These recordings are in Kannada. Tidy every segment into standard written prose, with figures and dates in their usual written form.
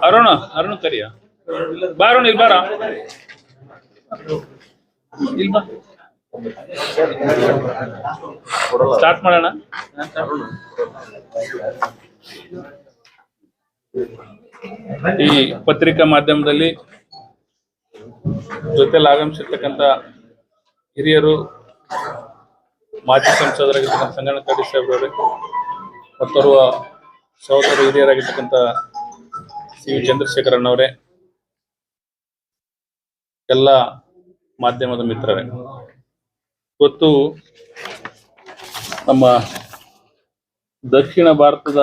ಅರುಣ ಅರುಣ್ ಕರಿಯ ಬಾರೋಣ ಇಲ್ಲಿ ಬಾರ ಇಲ್ಲಿ ಬಾ ಸ್ಟಾರ್ಟ್ ಮಾಡೋಣ. ಈ ಪತ್ರಿಕಾ ಮಾಧ್ಯಮದಲ್ಲಿ ಜೊತೆಲಿ ಆಗಮಿಸಿರ್ತಕ್ಕಂಥ ಹಿರಿಯರು, ಮಾಜಿ ಸಂಸದರಾಗಿರ್ತಕ್ಕಂಥ ಸಂಗಣ್ಣ ಕರಡಿ ಸಾಹೇಬ್ರವರೇ, ಮತ್ತೋರ್ವ ಸಹೋದರ ಹಿರಿಯರಾಗಿರ್ತಕ್ಕಂಥ ಸಿ ವಿ ಚಂದ್ರಶೇಖರಣ್ಣವರೇ, ಎಲ್ಲ ಮಾಧ್ಯಮದ ಮಿತ್ರರೇ, ಇವತ್ತು ನಮ್ಮ ದಕ್ಷಿಣ ಭಾರತದ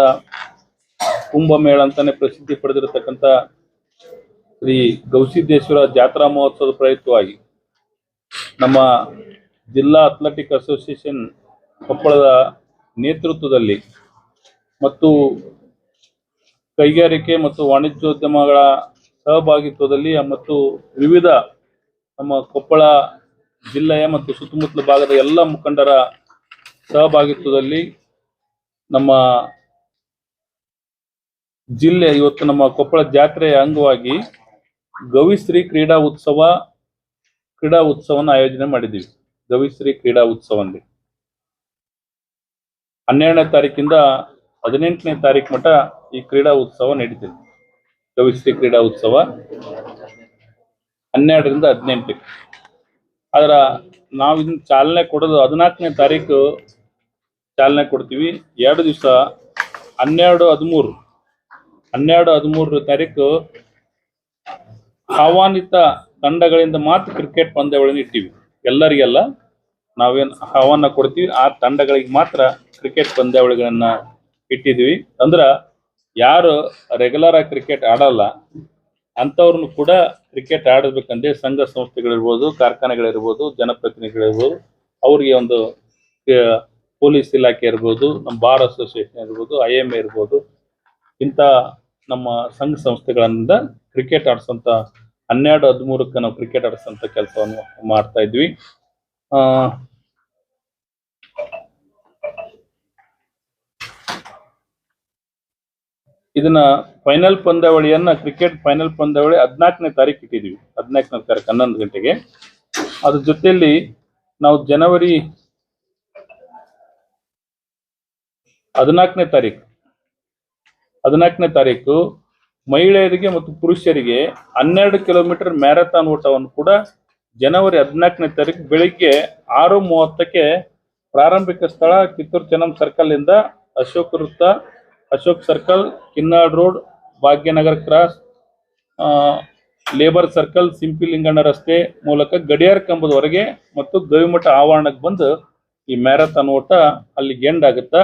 ಕುಂಭಮೇಳ ಅಂತಾನೆ ಪ್ರಸಿದ್ಧಿ ಪಡೆದಿರತಕ್ಕಂಥ ಶ್ರೀ ಗವಿಸಿದ್ದೇಶ್ವರ ಜಾತ್ರಾ ಮಹೋತ್ಸವದ ಪ್ರಯುಕ್ತವಾಗಿ ನಮ್ಮ ಜಿಲ್ಲಾ ಅಥ್ಲೆಟಿಕ್ ಅಸೋಸಿಯೇಷನ್ ಕೊಪ್ಪಳದ ನೇತೃತ್ವದಲ್ಲಿ ಮತ್ತು ಕೈಗಾರಿಕೆ ಮತ್ತು ವಾಣಿಜ್ಯೋದ್ಯಮಗಳ ಸಹಭಾಗಿತ್ವದಲ್ಲಿ ಮತ್ತು ವಿವಿಧ ನಮ್ಮ ಕೊಪ್ಪಳ ಜಿಲ್ಲೆಯ ಮತ್ತು ಸುತ್ತಮುತ್ತಲ ಭಾಗದ ಎಲ್ಲ ಮುಖಂಡರ ಸಹಭಾಗಿತ್ವದಲ್ಲಿ ನಮ್ಮ ಜಿಲ್ಲೆ ಇವತ್ತು ನಮ್ಮ ಕೊಪ್ಪಳ ಜಾತ್ರೆಯ ಅಂಗವಾಗಿ ಗವಿಶ್ರೀ ಕ್ರೀಡಾ ಉತ್ಸವನ ಆಯೋಜನೆ ಮಾಡಿದ್ದೀವಿ. ಗವಿಶ್ರೀ ಕ್ರೀಡಾ ಉತ್ಸವದಲ್ಲಿ 12ನೇ ತಾರೀಕಿಂದ 18ನೇ ತಾರೀಕು ಮಟ್ಟ ಈ ಕ್ರೀಡಾ ಉತ್ಸವ ನಡೀತಿದೆ. ಗವಿಶ್ರೀ ಕ್ರೀಡಾ ಉತ್ಸವ 12ರಿಂದ 18ಕ್ಕೆ. ಅದರ ನಾವು ಇದನ್ನ ಚಾಲನೆ ಕೊಡೋದು 14ನೇ ತಾರೀಕು ಚಾಲನೆ ಕೊಡ್ತೀವಿ. 2 ದಿವಸ 12-13 ತಾರೀಕು ಆಹ್ವಾನಿತ ತಂಡಗಳಿಂದ ಮಾತ್ರ ಕ್ರಿಕೆಟ್ ಪಂದ್ಯಾವಳಿನ ಇಟ್ಟಿವಿ. ಎಲ್ಲರಿಗೆಲ್ಲ ನಾವೇನು ಆಹ್ವಾನ ಕೊಡ್ತೀವಿ ಆ ತಂಡಗಳಿಗೆ ಮಾತ್ರ ಕ್ರಿಕೆಟ್ ಪಂದ್ಯಾವಳಿಗಳನ್ನ ಇಟ್ಟಿದ್ವಿ. ಅಂದ್ರ ಯಾರು ರೆಗ್ಯುಲರ್ ಆಗಿ ಕ್ರಿಕೆಟ್ ಆಡಲ್ಲ ಅಂಥವ್ರನ್ನು ಕೂಡ ಕ್ರಿಕೆಟ್ ಆಡಬೇಕಂದ್ರೆ ಸಂಘ ಸಂಸ್ಥೆಗಳಿರ್ಬೋದು, ಕಾರ್ಖಾನೆಗಳಿರ್ಬೋದು, ಜನಪ್ರತಿನಿಧಿಗಳಿರ್ಬೋದು, ಅವ್ರಿಗೆ ಒಂದು ಪೊಲೀಸ್ ಇಲಾಖೆ ಇರ್ಬೋದು, ನಮ್ಮ ಬಾರ್ ಅಸೋಸಿಯೇಷನ್ ಇರ್ಬೋದು, IMA ಇರ್ಬೋದು, ಇಂಥ ನಮ್ಮ ಸಂಘ ಸಂಸ್ಥೆಗಳಿಂದ ಕ್ರಿಕೆಟ್ ಆಡಿಸೋಂಥ 12-13ಕ್ಕೆ ನಾವು ಕ್ರಿಕೆಟ್ ಆಡಿಸೋಂಥ ಕೆಲಸವನ್ನು ಮಾಡ್ತಾ ಇದ್ವಿ. ಇದನ್ನ ಫೈನಲ್ ಪಂದ್ಯಾವಳಿಯನ್ನ ಕ್ರಿಕೆಟ್ ಫೈನಲ್ ಪಂದ್ಯಾವಳಿ 14ನೇ ತಾರೀಕು ಇಟ್ಟಿದ್ವಿ. 14ನೇ ತಾರೀಕು 11 ಗಂಟೆಗೆ. ಅದ್ರ ಜೊತೆಯಲ್ಲಿ ನಾವು ಜನವರಿ 14ನೇ ತಾರೀಕು ಮಹಿಳೆಯರಿಗೆ ಮತ್ತು ಪುರುಷರಿಗೆ 12 ಕಿಲೋಮೀಟರ್ ಮ್ಯಾರಥಾನ್ ಓಟವನ್ನು ಕೂಡ ಜನವರಿ 14ನೇ ತಾರೀಕು ಬೆಳಿಗ್ಗೆ 6:30ಕ್ಕೆ ಪ್ರಾರಂಭಿಕ ಸ್ಥಳ ಕಿತ್ತೂರು ಚೆನ್ನಮ್ಮ ಸರ್ಕಲ್ ಇಂದ ಅಶೋಕ್ ವೃತ್ತ, Ashok circle, Kinnal road, Bhagyanagar cross, labour circle, ಸಿಂಪಿ ಲಿಂಗಣ್ಣ ರಸ್ತೆ ಮೂಲಕ ಗಡಿಯಾರ ಕಂಬದವರೆಗೆ ಮತ್ತು ಗವಿಮಠ ಆವರಣಕ್ಕೆ ಬಂದು ಈ ಮ್ಯಾರಥಾನ್ ಓಟ ಅಲ್ಲಿ ಎಂಡ್ ಆಗುತ್ತಾ.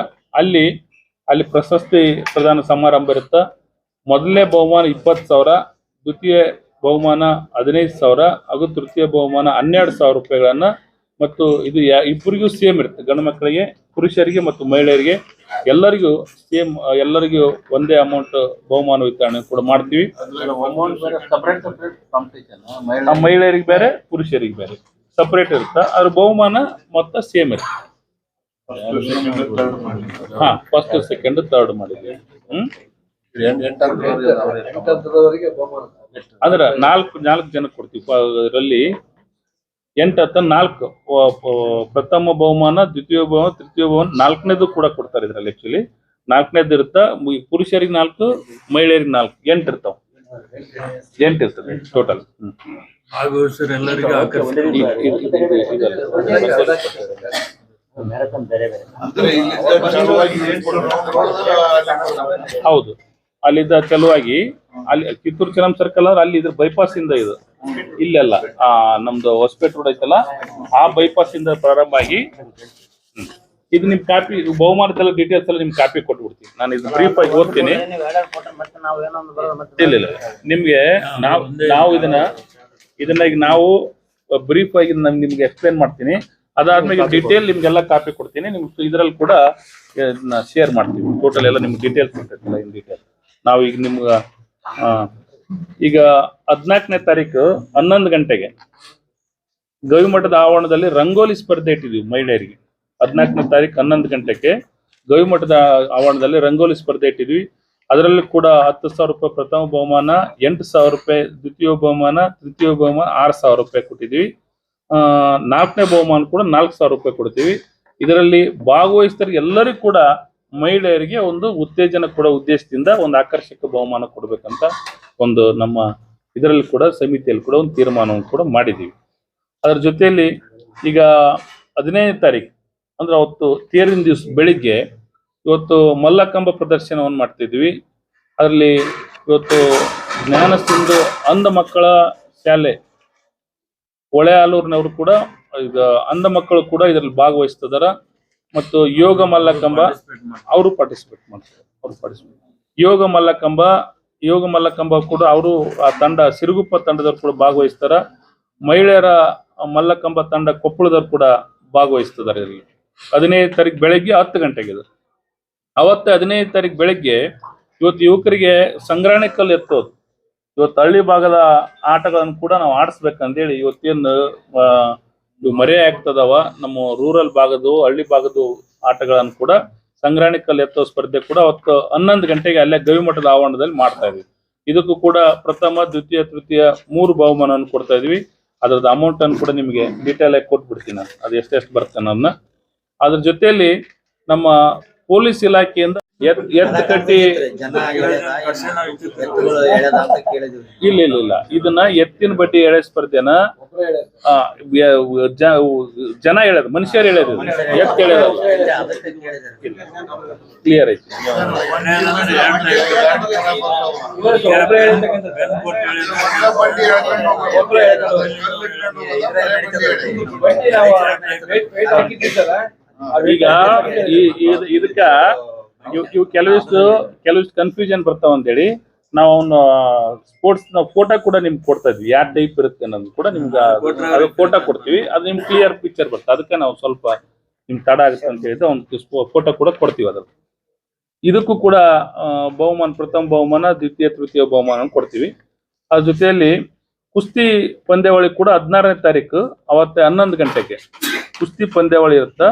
ಅಲ್ಲಿ ಪ್ರಶಸ್ತಿ ಪ್ರದಾನ ಸಮಾರಂಭ ಇರುತ್ತಾ. ಮೊದಲನೇ ಬಹುಮಾನ 20,000, ದ್ವಿತೀಯ ಬಹುಮಾನ 15,000 ಹಾಗೂ ತೃತೀಯ ಬಹುಮಾನ 12,000 ರೂಪಾಯಿಗಳನ್ನ. ಮತ್ತು ಇದು ಇಬ್ಬರಿಗೂ ಸೇಮ್ ಇರುತ್ತೆ, ಗಂಡು ಮಕ್ಕಳಿಗೆ, ಪುರುಷರಿಗೆ ಮತ್ತು ಮಹಿಳೆಯರಿಗೆ ಎಲ್ಲರಿಗೂ ಸೇಮ್, ಎಲ್ಲರಿಗೂ ಒಂದೇ ಅಮೌಂಟ್ ಬಹುಮಾನ ವಿತರಣೆ ಕೂಡ ಮಾಡ್ತೀವಿ. ಮಹಿಳೆಯರಿಗೆ ಬೇರೆ, ಪುರುಷರಿಗೆ ಬೇರೆ ಸಪರೇಟ್ ಇರುತ್ತೆ. ಅದ್ರ ಬಹುಮಾನ ಮೊತ್ತ ಸೇಮ್ ಇರುತ್ತೆ. ಫಸ್ಟ್, ಸೆಕೆಂಡ್, ಥರ್ಡ್ ಮಾಡಿದ್ವಿ. ಅಂದ್ರೆ 4 ಜನ ಕೊಡ್ತೀವಿ. ಅದರಲ್ಲಿ 8-4 ಪ್ರಥಮ ಬಹುಮಾನ, ದ್ವಿತೀಯ ಬಹುಮಾನ, ತೃತೀಯ ಬಹುಮಾನ, 4ನೇದು ಕೂಡ ಕೊಡ್ತಾರೆ ಇದ್ರಲ್ಲಿ. ಆಕ್ಚುಲಿ 4ನೇದು ಇರುತ್ತ. ಪುರುಷರಿಗೆ 4, ಮಹಿಳೆಯರಿಗೆ 4, 8 ಇರ್ತಾವ. 8 ಇರ್ತದೆ ಟೋಟಲ್. ಹೌದು, ಅಲ್ಲಿದ್ದ ಚಲುವಾಗಿ ಅಲ್ಲಿ ಕಿತ್ತೂರು ಚೆನ್ನಮ್ಮ ಸರ್ಕಲ್ ಅಂದ್ರೆ ಅಲ್ಲಿ ಇದ್ರ ಬೈಪಾಸ್ ಇಂದ ಇದು ಇಲ್ಲೆಲ್ಲ ನಮ್ದು ಹೊಸಪೇಟೆ ರೋಡ್ ಐತಲ್ಲ, ಆ ಬೈಪಾಸ್ ಇಂದ ಪ್ರಾರಂಭ ಆಗಿ ಇದು ನಿಮ್ ಕಾಪಿ ಬಹುಮಾನದೆಲ್ಲ ಡೀಟೇಲ್ಸ್ ಎಲ್ಲ ನಿಮ್ ಕಾಪಿ ಕೊಟ್ಬಿಡ್ತೀನಿ. ನಾನು ಇದು ಬ್ರೀಫ್ ಆಗಿ ಓದ್ತೀನಿ. ಇಲ್ಲ ನಿಮ್ಗೆ ನಾವು ಇದನ್ನ ಈಗ ನಾವು ಬ್ರೀಫ್ ಆಗಿ ನಿಮ್ಗೆ ಎಕ್ಸ್ಪ್ಲೇನ್ ಮಾಡ್ತೀನಿ. ಅದಾದ್ಮೇಲೆ ಡೀಟೇಲ್ ನಿಮ್ಗೆಲ್ಲ ಕಾಪಿ ಕೊಡ್ತೀನಿ. ನಿಮ್ಗೆ ಇದ್ರಲ್ಲಿ ಕೂಡ ಶೇರ್ ಮಾಡ್ತೀವಿ. ಟೋಟಲ್ ಎಲ್ಲ ನಿಮ್ಗೆ ಡೀಟೇಲ್ಸ್ ಕೊಡ್ತೈತಿಲ್ಲ ಇನ್ ಡೀಟೇಲ್. ನಾವು ಈಗ ನಿಮ್ಗೆ ಈಗ 14ನೇ ತಾರೀಕು 11 ಗಂಟೆಗೆ ಗವಿಮಠದ ಆವರಣದಲ್ಲಿ ರಂಗೋಲಿ ಸ್ಪರ್ಧೆ ಇಟ್ಟಿದ್ವಿ ಮಹಿಳೆಯರಿಗೆ. 14ನೇ ತಾರೀಕು 11 ಗಂಟೆಗೆ ಗವಿಮಠದ ಆವರಣದಲ್ಲಿ ರಂಗೋಲಿ ಸ್ಪರ್ಧೆ ಇಟ್ಟಿದ್ವಿ. ಅದರಲ್ಲಿ ಕೂಡ 10,000 ರೂಪಾಯಿ ಪ್ರಥಮ ಬಹುಮಾನ, 8,000 ರೂಪಾಯಿ ದ್ವಿತೀಯ ಬಹುಮಾನ, ತೃತೀಯ ಬಹುಮಾನ 6,000 ರೂಪಾಯಿ ಕೊಟ್ಟಿದ್ವಿ. 4ನೇ ಬಹುಮಾನ ಕೂಡ 4,000 ರೂಪಾಯಿ ಕೊಡ್ತೀವಿ. ಇದರಲ್ಲಿ ಭಾಗವಹಿಸಿದ ಎಲ್ಲರಿಗೂ ಕೂಡ ಮಹಿಳೆಯರಿಗೆ ಒಂದು ಉತ್ತೇಜನ ಕೊಡೋ ಉದ್ದೇಶದಿಂದ ಒಂದು ಆಕರ್ಷಕ ಬಹುಮಾನ ಕೊಡ್ಬೇಕಂತ ಒಂದು ನಮ್ಮ ಇದರಲ್ಲಿ ಕೂಡ ಸಮಿತಿಯಲ್ಲಿ ಕೂಡ ಒಂದು ತೀರ್ಮಾನವನ್ನು ಕೂಡ ಮಾಡಿದ್ದೀವಿ. ಅದರ ಜೊತೆಯಲ್ಲಿ ಈಗ 15ನೇ ತಾರೀಕು ಅಂದ್ರೆ ಅವತ್ತು ತೇರಿನ ದಿವಸ ಬೆಳಿಗ್ಗೆ ಇವತ್ತು ಮಲ್ಲಕಂಬ ಪ್ರದರ್ಶನವನ್ನು ಮಾಡ್ತಿದ್ವಿ. ಅದರಲ್ಲಿ ಇವತ್ತು ಜ್ಞಾನ ಸಿಂಧು ಅಂಧ ಮಕ್ಕಳ ಶಾಲೆ ಹೊಳೆಆಲೂರಿನವರು ಕೂಡ ಈಗ ಅಂಧ ಮಕ್ಕಳು ಕೂಡ ಇದರಲ್ಲಿ ಭಾಗವಹಿಸ್ತಿದಾರ. ಮತ್ತು ಯೋಗ ಮಲ್ಲಕಂಬ ಅವರು ಪಾರ್ಟಿಸಿಪೇಟ್ ಮಾಡ್ತಾರೆ. ಯೋಗ ಮಲ್ಲಕಂಬ ಕೂಡ ಅವರು ಆ ತಂಡ ಸಿರುಗುಪ್ಪ ತಂಡದವ್ರು ಕೂಡ ಭಾಗವಹಿಸ್ತಾರ. ಮಹಿಳೆಯರ ಮಲ್ಲಕಂಬ ತಂಡ ಕೊಪ್ಪಳದವ್ರು ಕೂಡ ಭಾಗವಹಿಸ್ತಿದ್ದಾರೆ. ಇಲ್ಲಿ 15ನೇ ತಾರೀಕು ಬೆಳಗ್ಗೆ 10 ಗಂಟೆಗೆ ಇದು. ಅವತ್ತು 15ನೇ ತಾರೀಕು ಬೆಳಗ್ಗೆ ಇವತ್ತು ಯುವಕರಿಗೆ ಸಂಗ್ರಹಣೆ ಕಲ್ಲು ಎತ್ತೋದು, ಇವತ್ತು ಹಳ್ಳಿ ಭಾಗದ ಆಟಗಳನ್ನು ಕೂಡ ನಾವು ಆಡಿಸ್ಬೇಕಂತೇಳಿ ಇವತ್ತೇನು ಇವು ಮರೆ ಆಗ್ತದವ ನಮ್ಮ ರೂರಲ್ ಭಾಗದ ಹಳ್ಳಿ ಭಾಗದ ಆಟಗಳನ್ನು ಕೂಡ ಸಂಗ್ರಹಣೆ ಕಲ್ಲು ಎತ್ತೋ ಸ್ಪರ್ಧೆ ಕೂಡ ಅವತ್ತು 11 ಗಂಟೆಗೆ ಅಲ್ಲೇ ಗವಿಮಠದ ಆವರಣದಲ್ಲಿ ಮಾಡ್ತಾ ಇದ್ವಿ. ಇದಕ್ಕೂ ಕೂಡ ಪ್ರಥಮ, ದ್ವಿತೀಯ, ತೃತೀಯ 3 ಬಹುಮಾನವನ್ನು ಕೊಡ್ತಾ ಇದ್ವಿ. ಅದ್ರದ್ದು ಅಮೌಂಟ್ ಅನ್ನು ಕೂಡ ನಿಮಗೆ ಡೀಟೇಲ್ ಆಗಿ ಕೊಟ್ಬಿಡ್ತೀನಿ ನಾನು, ಅದು ಎಷ್ಟೆಷ್ಟು ಬರ್ತೇನೆ ಅನ್ನೋದನ್ನ. ಅದ್ರ ಜೊತೆಯಲ್ಲಿ ನಮ್ಮ ಪೊಲೀಸ್ ಇಲಾಖೆಯಿಂದ ಎತ್ತು ಕಟ್ಟಿ ಇಲ್ಲ ಇದನ್ನ ಎತ್ತಿನ ಬಡ್ಡಿ ಎಳೆ ಸ್ಪರ್ಧೆನ ಜನ ಹೇಳೋದು, ಮನುಷ್ಯರು ಹೇಳೋದು, ಎತ್ತು ಹೇಳೋದಲ್ಲ. ಕ್ಲಿಯರ್ ಐತಿ. ಈಗ ಇದಕ್ಕ ಇವು ಕೆಲವಿಷ್ಟು ಕನ್ಫ್ಯೂಷನ್ ಬರ್ತಾವ ಅಂತೇಳಿ ನಾವು ಅವನ್ನ ಸ್ಪೋರ್ಟ್ಸ್ ಫೋಟೋ ಕೂಡ ನಿಮ್ಗೆ ಕೊಡ್ತಾ ಇದ್ವಿ. ಯಾವ ಟೈಪ್ ಇರುತ್ತೆ ಅನ್ನೋದು ಕೂಡ ನಿಮ್ಗೆ ಅದು ಫೋಟೋ ಕೊಡ್ತೀವಿ. ಅದು ನಿಮ್ಗೆ ಕ್ಲಿಯರ್ ಪಿಕ್ಚರ್ ಬರುತ್ತೆ. ಅದಕ್ಕೆ ನಾವು ಸ್ವಲ್ಪ ನಿಮ್ಗೆ ತಡ ಆಗುತ್ತೆ ಅಂತ ಹೇಳಿದ್ರೆ ಒಂದು ಫೋಟೋ ಕೂಡ ಕೊಡ್ತೀವಿ. ಅದ್ರ ಇದಕ್ಕೂ ಕೂಡ ಬಹುಮಾನ, ಪ್ರಥಮ ಬಹುಮಾನ, ದ್ವಿತೀಯ, ತೃತೀಯ ಬಹುಮಾನ ಕೊಡ್ತೀವಿ. ಅದ್ರ ಜೊತೆಯಲ್ಲಿ ಕುಸ್ತಿ ಪಂದ್ಯಾವಳಿ ಕೂಡ 16ನೇ ತಾರೀಕು ಅವತ್ತೆ 11 ಗಂಟೆಗೆ ಕುಸ್ತಿ ಪಂದ್ಯಾವಳಿ ಇರುತ್ತಾ.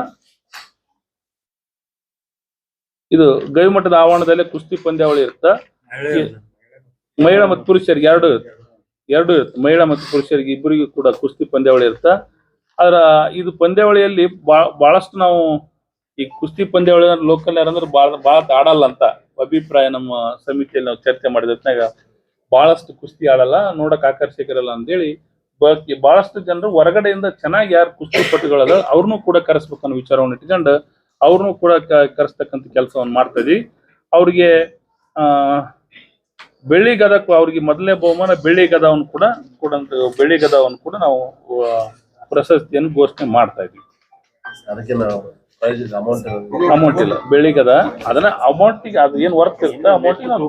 ಇದು ಗವಿಮಠದ ಆವರಣದಲ್ಲೇ ಕುಸ್ತಿ ಪಂದ್ಯಾವಳಿ ಇರುತ್ತ. ಮಹಿಳಾ ಮತ್ತು ಪುರುಷರಿಗೆ ಎರಡು ಇರುತ್ತೆ. ಮಹಿಳಾ ಮತ್ತು ಪುರುಷರಿಗೆ ಇಬ್ಬರಿಗೂ ಕೂಡ ಕುಸ್ತಿ ಪಂದ್ಯಾವಳಿ ಇರುತ್ತ. ಆದ್ರ ಇದು ಪಂದ್ಯಾವಳಿಯಲ್ಲಿ ಬಹಳಷ್ಟು ನಾವು ಈ ಕುಸ್ತಿ ಪಂದ್ಯಾವಳಿ ಲೋಕಲ್ ಯಾರಂದ್ರೆ ಬಹಳ ಆಡಲ್ಲ ಅಂತ ಅಭಿಪ್ರಾಯ ನಮ್ಮ ಸಮಿತಿಯಲ್ಲಿ ನಾವು ಚರ್ಚೆ ಮಾಡಿದ್ನಾಗ ಬಹಳಷ್ಟು ಕುಸ್ತಿ ಆಡಲ್ಲ, ನೋಡಕ್ ಆಕರ್ಷಕರಲ್ಲ ಅಂತೇಳಿ ಬಹಳಷ್ಟು ಜನರು ಹೊರಗಡೆಯಿಂದ ಚೆನ್ನಾಗಿ ಯಾರು ಕುಸ್ತಿ ಪಟುಗಳಲ್ಲ ಅವ್ರನ್ನೂ ಕೂಡ ಕರೆಸ್ಬೇಕನ್ನೋ ವಿಚಾರವನ್ನು ಇಟ್ಕೊಂಡು ಅವ್ರನ್ನೂ ಕೂಡ ಕರೆಸ್ತಕ್ಕಂಥ ಕೆಲಸವನ್ನು ಮಾಡ್ತಾ ಇದ್ವಿ. ಅವ್ರಿಗೆ ಬೆಳ್ಳಿ ಗದಕ್ಕೂ ಅವ್ರಿಗೆ ಮೊದಲನೇ ಬಹುಮಾನ ಬೆಳ್ಳಿ ಗದವನ್ನು ಕೂಡ ನಾವು ಪ್ರಶಸ್ತಿಯನ್ನು ಘೋಷಣೆ ಮಾಡ್ತಾ ಇದ್ವಿ. ಅಮೌಂಟ್ ಇಲ್ಲ, ಬೆಳ್ಳಿ ಗದ ಅದನ್ನ ಅಮೌಂಟಿಗೆ ಅದು ಏನ್ ವರ್ಕ್ ಇರುತ್ತೆ ಅಮೌಂಟಿಗೆ ನಾವು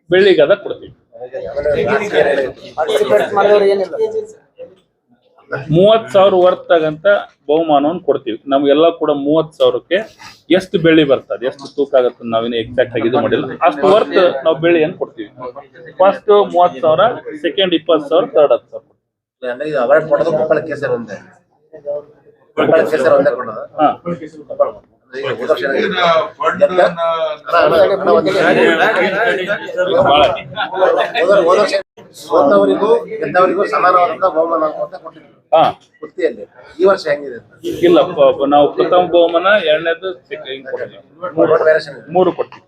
ಬೆಳ್ಳಿ ಗದ ಕೊಡ್ತೀವಿ. 30,000 ವರ್ತ್ ಆಗಂತ ಬಹುಮಾನವನ್ನು ಕೊಡ್ತೀವಿ. ನಮ್ಗೆಲ್ಲ ಕೂಡ 30,000ಕ್ಕೆ ಎಷ್ಟು ಬೆಳ್ಳಿ ಬರ್ತದೆ, ಎಷ್ಟು ತೂಕ ಆಗುತ್ತೆ ನಾವೇನು ಎಕ್ಸಾಕ್ಟ್ ಆಗಿ ಇದು ಮಾಡಿಲ್ಲ, ಅಷ್ಟು ವರ್ತ್ ನಾವು ಬೆಳ್ಳಿಯನ್ನು ಕೊಡ್ತೀವಿ. First 30,000, second 20,000, third 10,000. ಸೋತವರಿಗೂ ಗೆದ್ದವರಿಗೂ ಸಮಾನವಾದಂತ ಬಹುಮಾನ ಅಂತ ಕೊಟ್ಟಿದ್ರು ಕುಸ್ತಿಯಲ್ಲಿ. ಈ ವರ್ಷ ಹೆಂಗಿದೆ? ಇಲ್ಲ, ನಾವು ಪ್ರಥಮ ಬಹುಮಾನ, ಎರಡನೇದು ಮೂರು ಕೊಡ್ತೀವಿ.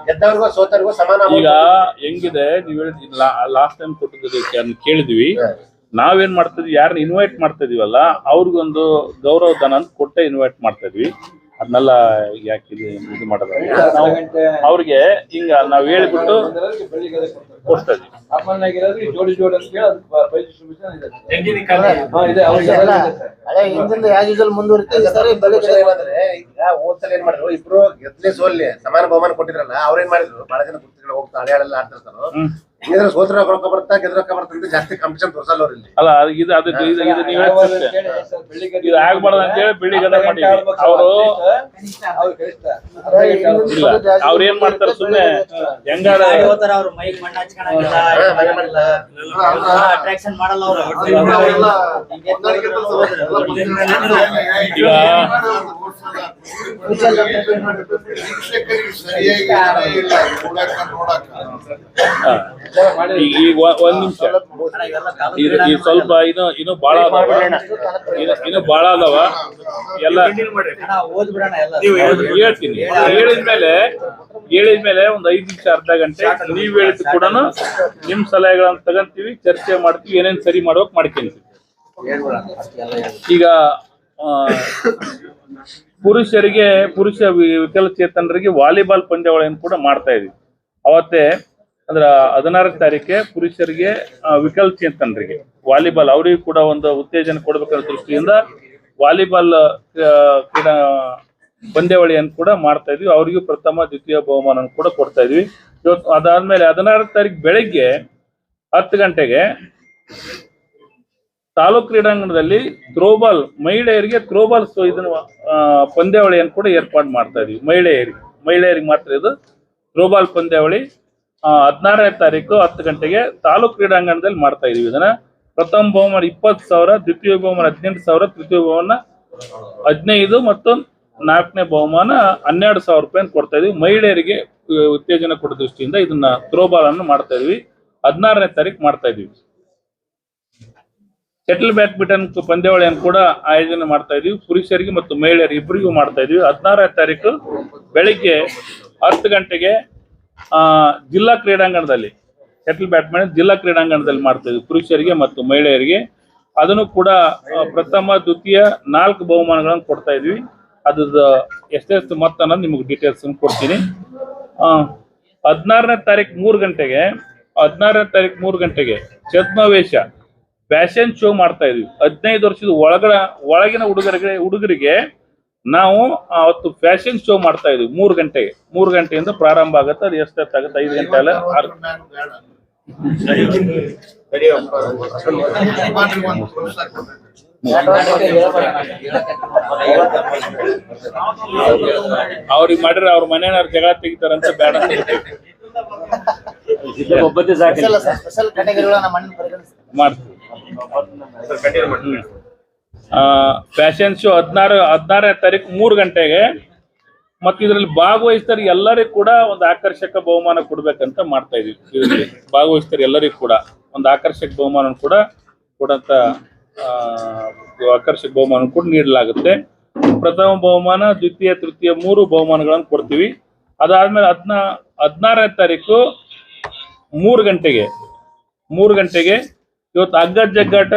ಗೆದ್ದವರಿಗೂ ಸೋತವರಿಗೂ ಸಮಾನ. ಈಗ ಹೆಂಗಿದೆ ನೀವು ಹೇಳಿದ್ವಿ, ಲಾಸ್ಟ್ ಟೈಮ್ ಕೊಟ್ಟಿದ್ದು ಕೇಳಿದ್ವಿ. ನಾವೇನ್ ಮಾಡ್ತಿದ್ವಿ, ಯಾರನ್ನ ಇನ್ವೈಟ್ ಮಾಡ್ತಾ ಇದೀವಲ್ಲ ಅವ್ರಿಗೊಂದು ಗೌರವ ಧನ ಅಂತ ಕೊಟ್ಟೆ ಇನ್ವೈಟ್ ಮಾಡ್ತಾ ಇದ್ವಿ. ಅದನ್ನೆಲ್ಲ ಯಾಕೆ ಇದು ಮಾಡೋದು, ನಾವು ಅವ್ರಿಗೆ ಹಿಂಗ ನಾವ್ ಹೇಳ್ಬಿಟ್ಟು ಕೊಡ್ತಾ ಇದ್ವಿ. ಹೋದ್ಸಲ ಏನ್ ಮಾಡಿದ್ರು, ಇಬ್ರು ಗೆದ್ಲೆ ಸೋಲ್ಲಿ ಸಮಾನ ಬಹುಮಾನ ಕೊಟ್ಟಿದ್ರಲ್ಲ, ಅವ್ರೇನ್ ಮಾಡಿದ್ರು, ಬಹಳ ಜನ ಕುಸ್ತಿಗಳು ಹೋಗ್ತಾ ಹಳೆಯಳೆಲ್ಲ ಆಡ್ತಿರ್ತಾರೋ, ಏನಾದ್ರು ಸೋತ್ರ ರೊಕ್ಕ ಬರ್ತಾ ಗೆದ್ರ ರೊಕ್ಕ ಬರ್ತಾ ಅಂತ ಜಾಸ್ತಿ ಕಾಂಪಿಟೇಷನ್ ತೋರ್ಸಲ್ಲ ಅವ್ರು ಇಲ್ಲಿ. ಅಲ್ಲ ಇದು ನೀವ್ ಇದು ಆಗ್ಬಾರ್ದು ಅಂತ ಹೇಳಿ ಬಿಳಿ ಗದ ಮಾಡಿದ್ವಿ. ಅವರು ಇಲ್ಲ ಅವ್ರ ಏನ್ ಮಾಡ್ತಾರೆ ಸುಮ್ನೆ ಹೆಂಗಾರ ಅಟ್ರಾಕ್ಷನ್ ಮಾಡಲ್ಲ ಅವರು. ಈಗ ಈಗ ಒಂದ್ ನಿಮಿಷ ಈಗ ಸ್ವಲ್ಪ ಇನ್ನು ಬಾಳ ಅದಾವ, ಇನ್ನು ಬಾಳ ಅದಾವ ಎಲ್ಲ ಓದ್ಬಿಡೋಣ ಎಲ್ಲ. ಹೇಳ್ತೀನಿ. ಹೇಳಿದ್ಮೇಲೆ ಒಂದ್ 5 ನಿಮಿಷ ಅರ್ಧ ಗಂಟೆ ನೀವ್ ಹೇಳಿದ್ ಕೂಡ ನಿಮ್ ಸಲಹೆಗಳನ್ನ ತಗಂತೀವಿ, ಚರ್ಚೆ ಮಾಡ್ತೀವಿ, ಏನೇನ್ ಸರಿ ಮಾಡ್ಬೇಕು ಮಾಡ್ಕೊಂತೀವಿ. ಈಗ ಪುರುಷ ವಿಕಲಚೇತನರಿಗೆ ವಾಲಿಬಾಲ್ ಪಂದ್ಯಾವಳಿಯನ್ನು ಕೂಡ ಮಾಡ್ತಾ ಇದೀವಿ. ಅವತ್ತೇ ಅಂದ್ರ 16ನೇ ತಾರೀಕೆ ಪುರುಷರಿಗೆ ವಿಕಲಚೇತನರಿಗೆ ವಾಲಿಬಾಲ್ ಅವರಿಗೂ ಕೂಡ ಒಂದು ಉತ್ತೇಜನ ಕೊಡ್ಬೇಕನ್ನೋ ದೃಷ್ಟಿಯಿಂದ ವಾಲಿಬಾಲ್ ಕ್ರೀಡಾ ಪಂದ್ಯಾವಳಿಯನ್ನು ಕೂಡ ಮಾಡ್ತಾ ಇದ್ವಿ. ಅವರಿಗೂ ಪ್ರಥಮ ದ್ವಿತೀಯ ಬಹುಮಾನ ಕೂಡ ಕೊಡ್ತಾ ಇದ್ವಿ. ಇವತ್ತು ಅದಾದ್ಮೇಲೆ 16ನೇ ತಾರೀಕು ಬೆಳಗ್ಗೆ 10 ಗಂಟೆಗೆ ತಾಲೂಕು ಕ್ರೀಡಾಂಗಣದಲ್ಲಿ ಥ್ರೋಬಾಲ್ ಮಹಿಳೆಯರಿಗೆ ಥ್ರೋಬಾಲ್ ಇದನ್ನ ಪಂದ್ಯಾವಳಿಯನ್ನು ಕೂಡ ಏರ್ಪಾಡು ಮಾಡ್ತಾ ಇದೀವಿ. ಮಹಿಳೆಯರಿಗೆ ಮಾತ್ರ ಇದು ಥ್ರೋಬಾಲ್ ಪಂದ್ಯಾವಳಿ 16ನೇ ತಾರೀಕು 10 ಗಂಟೆಗೆ ತಾಲೂಕು ಕ್ರೀಡಾಂಗಣದಲ್ಲಿ ಮಾಡ್ತಾ ಇದೀವಿ. ಇದನ್ನ ಪ್ರಥಮ ಬಹುಮಾನ 20,000, ದ್ವಿತೀಯ ಬಹುಮಾನ 18,000, ತೃತೀಯ ಬಹುಮಾನ 15 ಮತ್ತು 4ನೇ ಬಹುಮಾನ 12,000 ರೂಪಾಯಿ ಕೊಡ್ತಾ ಇದೀವಿ. ಮಹಿಳೆಯರಿಗೆ ಉತ್ತೇಜನ ಕೊಡೋ ದೃಷ್ಟಿಯಿಂದ ಇದನ್ನ ಥ್ರೋಬಾಲ್ ಅನ್ನು ಮಾಡ್ತಾ ಇದೀವಿ. 16ನೇ ತಾರೀಕು ಮಾಡ್ತಾ ಇದೀವಿ. ಶಟಲ್ ಬ್ಯಾಡ್ಮಿಂಟನ್ ಪಂದ್ಯಾವಳಿಯನ್ನು ಕೂಡ ಆಯೋಜನೆ ಮಾಡ್ತಾ ಇದೀವಿ. ಪುರುಷರಿಗೆ ಮತ್ತು ಮಹಿಳೆಯರಿಗೆ ಇಬ್ಬರಿಗೂ ಮಾಡ್ತಾ ಇದೀವಿ. 16ನೇ ತಾರೀಕು ಬೆಳಿಗ್ಗೆ 10 ಗಂಟೆಗೆ ಜಿಲ್ಲಾ ಕ್ರೀಡಾಂಗಣದಲ್ಲಿ ಶಟಲ್ ಬ್ಯಾಡ್ಮಿಂಟನ್ ಜಿಲ್ಲಾ ಕ್ರೀಡಾಂಗಣದಲ್ಲಿ ಮಾಡ್ತಾ ಇದೀವಿ ಪುರುಷರಿಗೆ ಮತ್ತು ಮಹಿಳೆಯರಿಗೆ. ಅದನ್ನು ಕೂಡ ಪ್ರಥಮ ದ್ವಿತೀಯ 4 ಬಹುಮಾನಗಳನ್ನು ಕೊಡ್ತಾ ಇದೀವಿ. ಅದ್ರದ್ದು ಎಷ್ಟೆಷ್ಟು ಮೊತ್ತ ಅನ್ನೋದು ನಿಮಗೆ ಡೀಟೇಲ್ಸ್ ಕೊಡ್ತೀನಿ. 16ನೇ ತಾರೀಕು 3 ಗಂಟೆಗೆ ಛದ್ಮವೇಶ ಫ್ಯಾಷನ್ ಶೋ ಮಾಡ್ತಾ ಇದೀವಿ. 15 ವರ್ಷದ ಒಳಗಿನ ಹುಡುಗರಿಗೆ ನಾವು ಅವತ್ತು ಫ್ಯಾಷನ್ ಶೋ ಮಾಡ್ತಾ ಇದೀವಿ. 3 ಗಂಟೆಯಿಂದ ಪ್ರಾರಂಭ ಆಗುತ್ತೆ. ಅದು ಎಷ್ಟಾಗುತ್ತೆ 5 ಗಂಟೆ ಅಲ್ಲ 6 ಅವ್ರಿಗೆ ಮಾಡಿದ್ರೆ ಅವ್ರ ಮನೆಯವ್ರ ಜಗಳ ತೆಗಿತಾರಂತ ಬೇಡ ಅಂತ ಮಾಡ್ತೀವಿ. ಫ್ಯಾಷನ್ ಶೋ 16ನೇ ತಾರೀಕು 3 ಗಂಟೆಗೆ. ಮತ್ತೆ ಇದರಲ್ಲಿ ಭಾಗವಹಿಸ್ತಾರೆ ಎಲ್ಲರಿಗೂ ಕೂಡ ಒಂದು ಆಕರ್ಷಕ ಬಹುಮಾನ ಕೊಡ್ಬೇಕಂತ ಮಾಡ್ತಾ ಇದೀವಿ. ಇದರಲ್ಲಿ ಭಾಗವಹಿಸ್ತಾರೆ ಎಲ್ಲರಿಗೂ ಕೂಡ ಒಂದು ಆಕರ್ಷಕ ಬಹುಮಾನ ಕೂಡ ಕೊಡಂತ ಆಕರ್ಷಕ ಬಹುಮಾನ ಕೂಡ ನೀಡಲಾಗುತ್ತೆ. ಪ್ರಥಮ ಬಹುಮಾನ, ದ್ವಿತೀಯ, ತೃತೀಯ 3 ಬಹುಮಾನಗಳನ್ನು ಕೊಡ್ತೀವಿ. ಅದಾದ್ಮೇಲೆ 16ನೇ ತಾರೀಕು 3 ಗಂಟೆಗೆ ಇವತ್ತು ಹಗ್ಗ ಜಗ್ಗಾಟ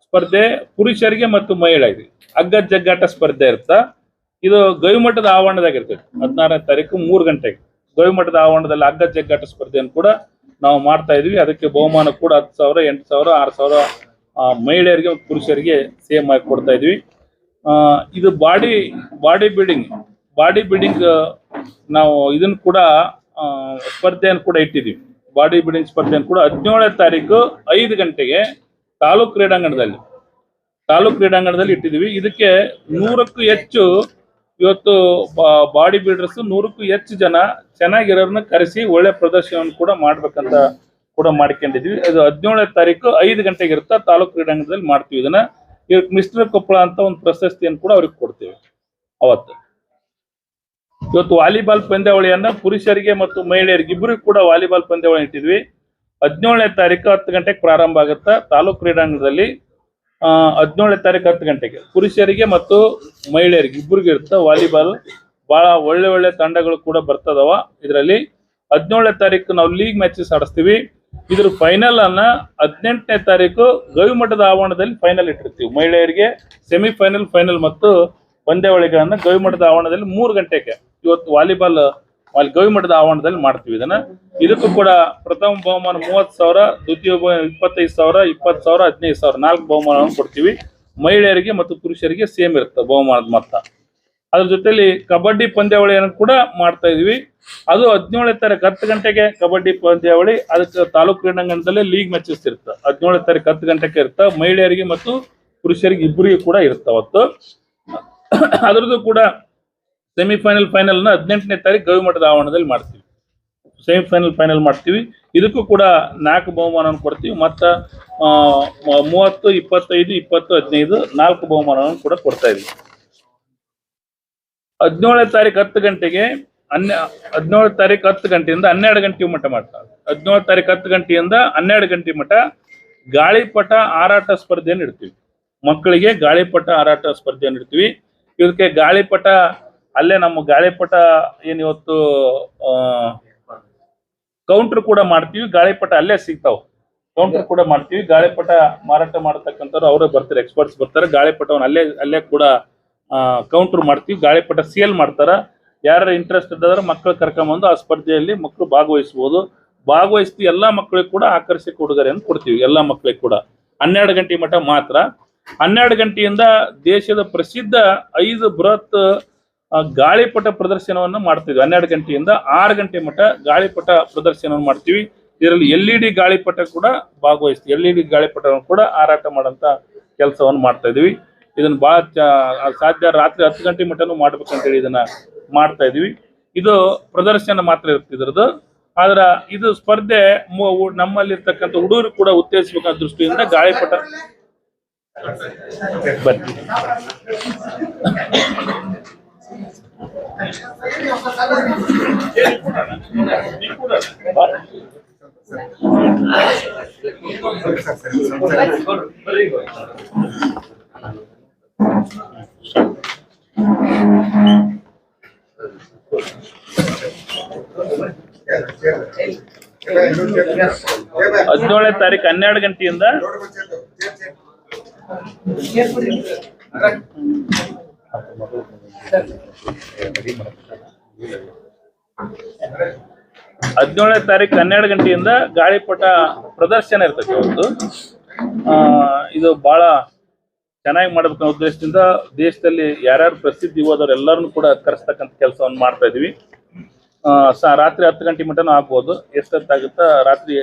ಸ್ಪರ್ಧೆ ಪುರುಷರಿಗೆ ಮತ್ತು ಮಹಿಳೆಯರಿಗೆ ಹಗ್ಗ ಜಗ್ಗಾಟ ಸ್ಪರ್ಧೆ ಇರುತ್ತಾ. ಇದು ಗವಿಮಠದ ಆವರಣದಾಗ ಇರ್ತೈತಿ. 16ನೇ ತಾರೀಕು 3 ಗಂಟೆಗೆ ಗವಿಮಠದ ಆವರಣದಲ್ಲಿ ಹಗ್ಗ ಜಗ್ಗಾಟ ಸ್ಪರ್ಧೆಯನ್ನು ಕೂಡ ನಾವು ಮಾಡ್ತಾ ಇದೀವಿ. ಅದಕ್ಕೆ ಬಹುಮಾನ ಕೂಡ 10,000, 8,000, 6,000 ಮಹಿಳೆಯರಿಗೆ ಮತ್ತು ಪುರುಷರಿಗೆ ಸೇಮ್ ಆಗಿ ಕೊಡ್ತಾ ಇದೀವಿ. ಇದು ಬಾಡಿ ಬಿಲ್ಡಿಂಗ್ ನಾವು ಇದನ್ನು ಕೂಡ ಸ್ಪರ್ಧೆಯನ್ನು ಕೂಡ ಇಟ್ಟಿದ್ದೀವಿ. ಬಾಡಿ ಬಿಲ್ಡಿಂಗ್ ಸ್ಪರ್ಧೆಯನ್ನು ಕೂಡ 17ನೇ ತಾರೀಕು 5 ಗಂಟೆಗೆ ತಾಲೂಕು ಕ್ರೀಡಾಂಗಣದಲ್ಲಿ ಇಟ್ಟಿದ್ದೀವಿ. ಇದಕ್ಕೆ 100ಕ್ಕೂ ಹೆಚ್ಚು ಇವತ್ತು ಬಾಡಿ ಬಿಲ್ಡರ್ಸ್ 100ಕ್ಕೂ ಹೆಚ್ಚು ಜನ ಚೆನ್ನಾಗಿರೋರನ್ನ ಕರೆಸಿ ಒಳ್ಳೆ ಪ್ರದರ್ಶನವನ್ನು ಕೂಡ ಮಾಡ್ಬೇಕಂತ ಕೂಡ ಮಾಡ್ಕೊಂಡಿದ್ವಿ. ಇದು 17ನೇ ತಾರೀಕು 5 ಗಂಟೆಗೆ ಇರುತ್ತಾ ತಾಲೂಕು ಕ್ರೀಡಾಂಗಣದಲ್ಲಿ ಮಾಡ್ತೀವಿ. ಇದಕ್ಕೆ ಮಿಸ್ಟರ್ ಕೊಪ್ಪಳ ಅಂತ ಒಂದು ಪ್ರಶಸ್ತಿಯನ್ನು ಕೂಡ ಅವ್ರಿಗೆ ಕೊಡ್ತೀವಿ. ಅವತ್ತು ಇವತ್ತು ವಾಲಿಬಾಲ್ ಪಂದ್ಯಾವಳಿಯನ್ನ ಪುರುಷರಿಗೆ ಮತ್ತು ಮಹಿಳೆಯರಿಗೆ ಇಬ್ಬರಿಗೂ ಕೂಡ ವಾಲಿಬಾಲ್ ಪಂದ್ಯಾವಳಿ ಇಟ್ಟಿದ್ವಿ. 17ನೇ ತಾರೀಕು 10 ಗಂಟೆಗೆ ಪ್ರಾರಂಭ ಆಗುತ್ತಾ ತಾಲೂಕು ಕ್ರೀಡಾಂಗಣದಲ್ಲಿ. 17ನೇ ತಾರೀಕು 10 ಗಂಟೆಗೆ ಪುರುಷರಿಗೆ ಮತ್ತು ಮಹಿಳೆಯರಿಗೆ ಇಬ್ಬರಿಗೂ ಇರುತ್ತೆ ವಾಲಿಬಾಲ್. ಬಹಳ ಒಳ್ಳೆ ತಂಡಗಳು ಕೂಡ ಬರ್ತದವ. ಇದರಲ್ಲಿ 17ನೇ ತಾರೀಕು ನಾವು ಲೀಗ್ ಮ್ಯಾಚಸ್ ಆಡಿಸ್ತೀವಿ. ಇದ್ರ ಫೈನಲ್ ಅನ್ನ 18ನೇ ತಾರೀಕು ಗವಿಮಠದ ಆವರಣದಲ್ಲಿ ಫೈನಲ್ ಇಟ್ಟಿರ್ತೀವಿ. ಮಹಿಳೆಯರಿಗೆ ಸೆಮಿಫೈನಲ್, ಫೈನಲ್ ಮತ್ತು ಪಂದ್ಯಾವಳಿಗಳನ್ನ ಗವಿಮಠದ ಆವರಣದಲ್ಲಿ 3 ಗಂಟೆಗೆ ಇವತ್ತು ವಾಲಿಬಾಲ್ ಗವಿಮಠದ ಆವರಣದಲ್ಲಿ ಮಾಡ್ತೀವಿ. ಇದಕ್ಕೂ ಕೂಡ ಪ್ರಥಮ ಬಹುಮಾನ 30,000, ದ್ವಿತೀಯ 25,000, 20,000, 15,000 4 ಬಹುಮಾನವನ್ನು ಕೊಡ್ತೀವಿ. ಮಹಿಳೆಯರಿಗೆ ಮತ್ತು ಪುರುಷರಿಗೆ ಸೇಮ್ ಇರುತ್ತೆ ಬಹುಮಾನದ ಮೊತ್ತ. ಅದ್ರ ಜೊತೆಲಿ ಕಬಡ್ಡಿ ಪಂದ್ಯಾವಳಿಯನ್ನು ಕೂಡ ಮಾಡ್ತಾ ಇದೀವಿ. ಅದು 17ನೇ ತಾರೀಕು 10 ಗಂಟೆಗೆ ಕಬಡ್ಡಿ ಪಂದ್ಯಾವಳಿ. ಅದಕ್ಕೆ ತಾಲೂಕು ಕ್ರೀಡಾಂಗಣದಲ್ಲೇ ಲೀಗ್ ಮ್ಯಾಚಸ್ ಇರುತ್ತೆ. 17ನೇ ತಾರೀಕು 10 ಗಂಟೆಗೆ ಇರುತ್ತೆ. ಮಹಿಳೆಯರಿಗೆ ಮತ್ತು ಪುರುಷರಿಗೆ ಇಬ್ಬರಿಗೂ ಕೂಡ ಇರುತ್ತೆ ಅವತ್ತು. ಅದರದ್ದು ಕೂಡ ಸೆಮಿಫೈನಲ್ ಫೈನಲ್ನ 18ನೇ ತಾರೀಕು ಗವಿಮಠದ ಆವರಣದಲ್ಲಿ ಮಾಡ್ತೀವಿ. ಸೆಮಿಫೈನಲ್ ಫೈನಲ್ ಮಾಡ್ತೀವಿ. ಇದಕ್ಕೂ ಕೂಡ 4 ಬಹುಮಾನವನ್ನು ಕೊಡ್ತೀವಿ. ಮತ್ತು 30, 25, 20, 15 4 ಬಹುಮಾನವನ್ನು ಕೂಡ ಕೊಡ್ತಾ ಇದೀವಿ. 17ನೇ ತಾರೀಕು 10 ಗಂಟೆಗೆ 17ನೇ ತಾರೀಕು 10 ಗಂಟೆಯಿಂದ 12 ಗಂಟೆ ಮಟ್ಟ ಮಾಡ್ತಾರೆ. 17ನೇ ತಾರೀಕು 10 ಗಂಟೆಯಿಂದ 12 ಗಂಟೆ ಮಟ್ಟ ಗಾಳಿಪಟ ಹಾರಾಟ ಸ್ಪರ್ಧೆಯನ್ನು ಇಡ್ತೀವಿ. ಮಕ್ಕಳಿಗೆ ಗಾಳಿಪಟ ಹಾರಾಟ ಸ್ಪರ್ಧೆಯನ್ನು ಇಡ್ತೀವಿ. ಇದಕ್ಕೆ ಗಾಳಿಪಟ ಅಲ್ಲೇ ನಮ್ಮ ಗಾಳಿಪಟ ಏನು ಇವತ್ತು ಕೌಂಟರ್ ಕೂಡ ಮಾಡ್ತೀವಿ. ಗಾಳಿಪಟ ಅಲ್ಲೇ ಸಿಗ್ತಾವ. ಕೌಂಟರ್ ಕೂಡ ಮಾಡ್ತೀವಿ. ಗಾಳಿಪಟ ಮಾರಾಟ ಮಾಡತಕ್ಕಂಥವ್ರು ಅವರೇ ಬರ್ತಾರೆ, ಎಕ್ಸ್ಪರ್ಟ್ಸ್ ಬರ್ತಾರೆ. ಗಾಳಿಪಟವನ್ನು ಅಲ್ಲೇ ಕೂಡ ಕೌಂಟರ್ ಮಾಡ್ತೀವಿ. ಗಾಳಿಪಟ ಸೇಲ್ ಮಾಡ್ತಾರ. ಯಾರು ಇಂಟ್ರೆಸ್ಟ್ ಇದ್ದಾದ್ರೆ ಮಕ್ಕಳು ಕರ್ಕೊಂಬಂದು ಆ ಸ್ಪರ್ಧೆಯಲ್ಲಿ ಮಕ್ಕಳು ಭಾಗವಹಿಸಬಹುದು. ಭಾಗವಹಿಸಿ ಎಲ್ಲಾ ಮಕ್ಕಳಿಗೆ ಕೂಡ ಆಕರ್ಷಕ ಉಡುಗೊರೆಯನ್ನು ಕೊಡ್ತೀವಿ. ಎಲ್ಲಾ ಮಕ್ಕಳಿಗೆ ಕೂಡ 12 ಗಂಟೆ ಮಟ್ಟ ಮಾತ್ರ. 12 ಗಂಟೆಯಿಂದ ದೇಶದ ಪ್ರಸಿದ್ಧ 5 ಬೃಹತ್ ಗಾಳಿಪಟ ಪ್ರದರ್ಶನವನ್ನು ಮಾಡ್ತೀವಿ. 12 ಗಂಟೆಯಿಂದ 6 ಗಂಟೆ ಮಟ್ಟ ಗಾಳಿಪಟ ಪ್ರದರ್ಶನವನ್ನು ಮಾಡ್ತೀವಿ. ಇದರಲ್ಲಿ LED ಗಾಳಿಪಟ ಕೂಡ ಭಾಗವಹಿಸ್ತೀವಿ. LED ಗಾಳಿಪಟವನ್ನು ಕೂಡ ಹಾರಾಟ ಮಾಡೋಂಥ ಕೆಲಸವನ್ನು ಮಾಡ್ತಾ ಇದೀವಿ. ಇದನ್ನ ಬಹಳ ಸಾಧ್ಯ ರಾತ್ರಿ 10 ಗಂಟೆ ಮಟ್ಟನೂ ಮಾಡ್ಬೇಕಂತೇಳಿ ಇದನ್ನ ಮಾಡ್ತಾ ಇದೀವಿ. ಇದು ಪ್ರದರ್ಶನ ಮಾತ್ರ ಇರುತ್ತೆ ಇದ್ರದ್ದು. ಆದ್ರ ಇದು ಸ್ಪರ್ಧೆ ನಮ್ಮಲ್ಲಿರ್ತಕ್ಕಂಥ ಹುಡುಗರು ಕೂಡ ಉತ್ತೇಜಿಸಬೇಕನ್ನೋ ದೃಷ್ಟಿಯಿಂದ ಗಾಳಿಪಟ ಬರ್ತೀವಿ. 17ನೇ ತಾರೀಕು 12 ಗಂಟೆಯಿಂದ 17ನೇ ತಾರೀಕು 12 ಗಂಟೆಯಿಂದ ಗಾಳಿಪಟ ಪ್ರದರ್ಶನ ಇರ್ತೈತೆ ಅವತ್ತು. ಇದು ಬಹಳ ಚೆನ್ನಾಗಿ ಮಾಡಬೇಕನ್ನೋ ಉದ್ದೇಶದಿಂದ ದೇಶದಲ್ಲಿ ಯಾರ್ಯಾರು ಪ್ರಸಿದ್ಧಿ ಹೋದವ್ರು ಎಲ್ಲರನ್ನು ಕೂಡ ಕರೆಸ್ತಕ್ಕಂಥ ಕೆಲಸವನ್ನು ಮಾಡ್ತಾ ಇದೀವಿ. ರಾತ್ರಿ 10 ಗಂಟೆ ಮಟ್ಟನೂ ಆಗ್ಬೋದು. ಎಷ್ಟೊತ್ತಾಗುತ್ತಾ ರಾತ್ರಿ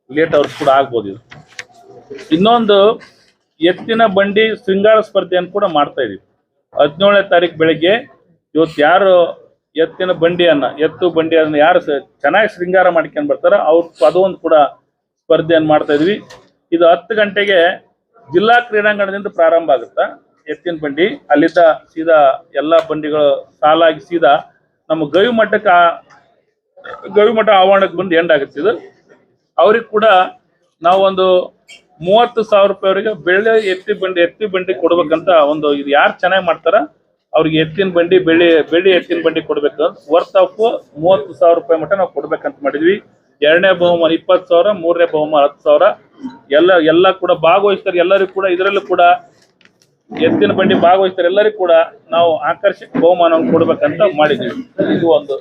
ಲೇಟ್ ಅವರ್ಸ್ ಕೂಡ ಆಗ್ಬೋದು. ಇದು ಇನ್ನೊಂದು ಎತ್ತಿನ ಬಂಡಿ ಶೃಂಗಾರ ಸ್ಪರ್ಧೆಯನ್ನು ಕೂಡ ಮಾಡ್ತಾ ಇದೀವಿ. 17ನೇ ತಾರೀಕು ಬೆಳಿಗ್ಗೆ ಇವತ್ತು ಯಾರು ಎತ್ತು ಬಂಡಿಯನ್ನು ಯಾರು ಚೆನ್ನಾಗಿ ಶೃಂಗಾರ ಮಾಡ್ಕೊಂಡು ಬರ್ತಾರ ಅದೊಂದು ಕೂಡ ಸ್ಪರ್ಧೆಯನ್ನು ಮಾಡ್ತಾ ಇದೀವಿ. ಇದು 10 ಗಂಟೆಗೆ ಜಿಲ್ಲಾ ಕ್ರೀಡಾಂಗಣದಿಂದ ಪ್ರಾರಂಭ ಆಗುತ್ತಾ ಎತ್ತಿನ ಬಂಡಿ. ಅಲ್ಲಿದ್ದ ಸೀದಾ ಎಲ್ಲಾ ಬಂಡಿಗಳು ಸಾಲಾಗಿ ಸೀದಾ ನಮ್ಮ ಗವಿಮಠ ಆವರಣಕ್ಕೆ ಬಂದು ಎಂಡ್ ಆಗುತ್ತೆ. ಇದು ಅವ್ರಿಗೆ ಕೂಡ ನಾವು ಒಂದು 30,000 ರೂಪಾಯಿವರೆಗೆ ಬೆಳ್ಳಿ ಎತ್ತಿ ಬಂಡಿ ಕೊಡ್ಬೇಕಂತ ಒಂದು ಇದು ಯಾರು ಚೆನ್ನಾಗಿ ಮಾಡ್ತಾರ ಅವ್ರಿಗೆ ಎತ್ತಿನ ಬಂಡಿ ಬೆಳ್ಳಿ ಎತ್ತಿನ ಬಂಡಿ ಕೊಡ್ಬೇಕು. ವರ್ತ್ ಆಫ್ 30,000 ರೂಪಾಯಿ ಮಟ್ಟ ನಾವು ಕೊಡ್ಬೇಕಂತ ಮಾಡಿದ್ವಿ. 2ನೇ ಬಹುಮಾನ 20,000, 3ನೇ ಬಹುಮಾನ 10,000. ಎಲ್ಲ ಕೂಡ ಭಾಗವಹಿಸ್ತಾರೆ. ಎಲ್ಲರಿಗೂ ಕೂಡ ಇದರಲ್ಲೂ ಕೂಡ ಎತ್ತಿನ ಬಂಡಿ ಭಾಗವಹಿಸ್ತಾರೆ. ಎಲ್ಲರಿಗೂ ಕೂಡ ನಾವು ಆಕರ್ಷಕ ಬಹುಮಾನವನ್ನು ಕೊಡ್ಬೇಕಂತ ಮಾಡಿದ್ವಿ. ಇದು ಒಂದು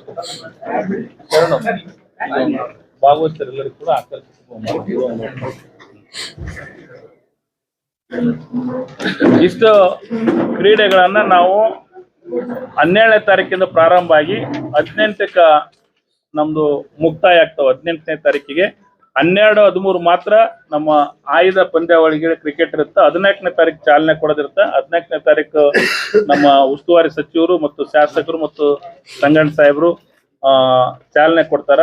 ಭಾಗವಹಿಸ್ತಾರೆ. ಎಲ್ಲರಿಗೂ ಕೂಡ ಆಕರ್ಷಕ ಬಹುಮಾನ. ಇಷ್ಟು ಕ್ರೀಡೆಗಳನ್ನ ನಾವು 12ನೇ ತಾರೀಕಿಂದ ಪ್ರಾರಂಭ ಆಗಿ 18ಕ್ಕೆ ನಮ್ದು ಮುಕ್ತಾಯ ಆಗ್ತಾವ. 18ನೇ ತಾರೀಕಿಗೆ 12, 13 ಮಾತ್ರ ನಮ್ಮ ಆಯ್ದ ಪಂದ್ಯಾವಳಿಗೆ ಕ್ರಿಕೆಟ್ ಇರುತ್ತೆ. 14ನೇ ತಾರೀಕು ಚಾಲನೆ ಕೊಡೋದಿರುತ್ತೆ. 14ನೇ ತಾರೀಕು ನಮ್ಮ ಉಸ್ತುವಾರಿ ಸಚಿವರು ಮತ್ತು ಶಾಸಕರು ಮತ್ತು ಸಂಗಣ್ಣ ಸಾಹೇಬರು ಚಾಲನೆ ಕೊಡ್ತಾರ